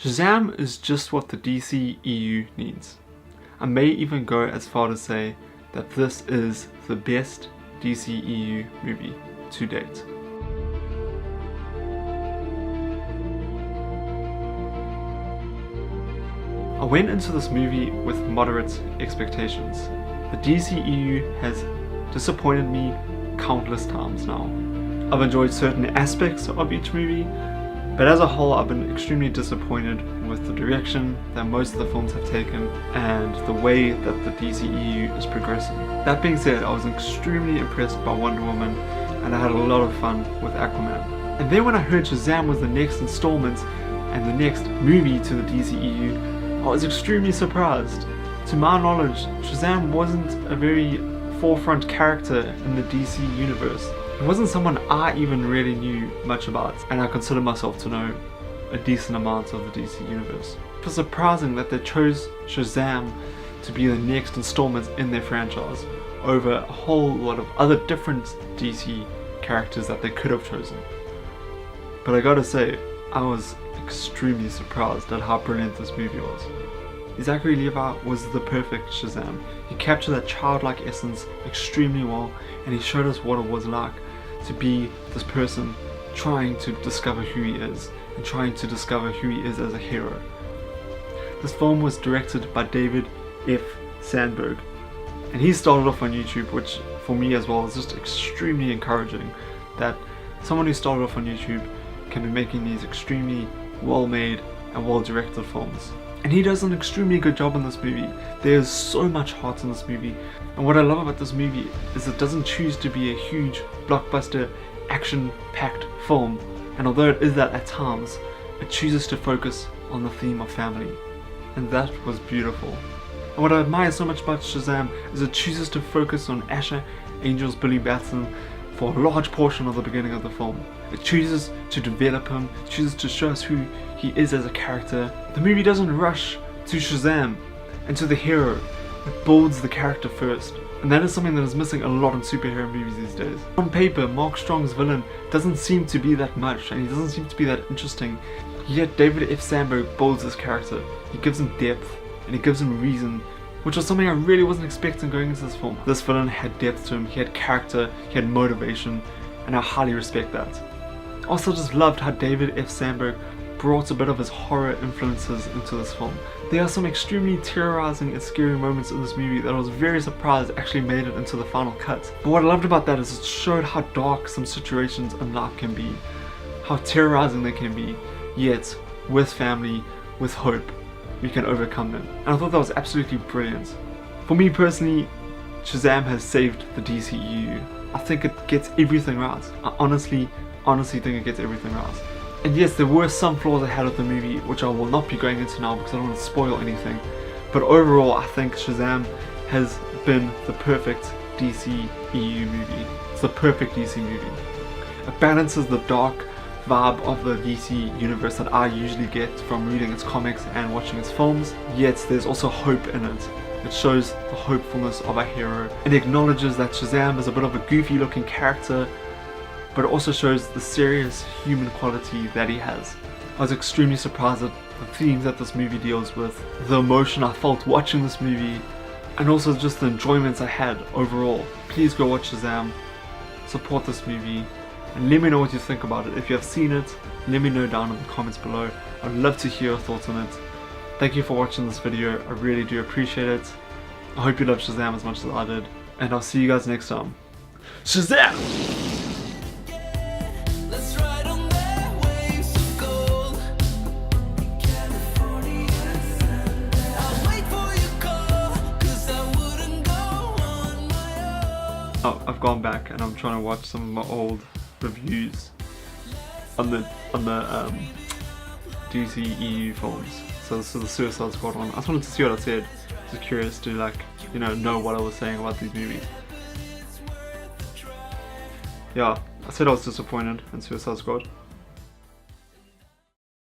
Shazam is just what the DCEU needs. I may even go as far to say that this is the best DCEU movie to date. I went into this movie with moderate expectations. The DCEU has disappointed me countless times now. I've enjoyed certain aspects of each movie, but as a whole I've been extremely disappointed with the direction that most of the films have taken and the way that the DCEU is progressing. That being said, I was extremely impressed by Wonder Woman and I had a lot of fun with Aquaman. And then when I heard Shazam was the next installment and the next movie to the DCEU, I was extremely surprised. To my knowledge, Shazam wasn't a very forefront character in the DC universe. It wasn't someone I even really knew much about, and I consider myself to know a decent amount of the DC universe. It was surprising that they chose Shazam to be the next installment in their franchise over a whole lot of other different DC characters that they could have chosen. But I gotta say, I was extremely surprised at how brilliant this movie was. Zachary Levi was the perfect Shazam. He captured that childlike essence extremely well, and he showed us what it was like to be this person trying to discover who he is and trying to discover who he is as a hero. This film was directed by David F. Sandberg, and he started off on YouTube, which for me as well is just extremely encouraging that someone who started off on YouTube can be making these extremely well-made and well-directed films. And he does an extremely good job in this movie. There's so much heart in this movie, and what I love about this movie is it doesn't choose to be a huge blockbuster action-packed film, and although it is that at times, it chooses to focus on the theme of family, and that was beautiful. And what I admire so much about Shazam is it chooses to focus on Asher Angel's Billy Batson for a large portion of the beginning of the film. It chooses to develop him, chooses to show us who he is as a character. The movie doesn't rush to Shazam and to the hero, it builds the character first. And that is something that is missing a lot in superhero movies these days. On paper, Mark Strong's villain doesn't seem to be that much and he doesn't seem to be that interesting, yet David F. Sandberg builds his character. He gives him depth and he gives him reason, which was something I really wasn't expecting going into this film. This villain had depth to him, he had character, he had motivation, and I highly respect that. I also just loved how David F. Sandberg brought a bit of his horror influences into this film. There are some extremely terrorizing and scary moments in this movie that I was very surprised actually made it into the final cut. But what I loved about that is it showed how dark some situations in life can be, how terrorizing they can be, yet with family, with hope, we can overcome them. And I thought that was absolutely brilliant. For me personally, Shazam has saved the DCEU. I think it gets everything right. I honestly think it gets everything right. And yes, there were some flaws I had with the movie, which I will not be going into now because I don't want to spoil anything. But overall, I think Shazam has been the perfect DCEU movie. It's the perfect DC movie. It balances the dark vibe of the DC universe that I usually get from reading its comics and watching its films, yet there's also hope in it. It shows the hopefulness of a hero. It acknowledges that Shazam is a bit of a goofy looking character, but it also shows the serious human quality that he has. I was extremely surprised at the themes that this movie deals with, the emotion I felt watching this movie, and also just the enjoyments I had overall. Please go watch Shazam, support this movie, and let me know what you think about it. If you have seen it, let me know down in the comments below. I'd love to hear your thoughts on it. Thank you for watching this video, I really do appreciate it. I hope you love Shazam as much as I did, and I'll see you guys next time. Shazam! Oh, I've gone back and I'm trying to watch some of my old reviews on the DCEU films. So this is the Suicide Squad one. I just wanted to see what I said. Just curious to know what I was saying about these movies. Yeah, I said I was disappointed in Suicide Squad.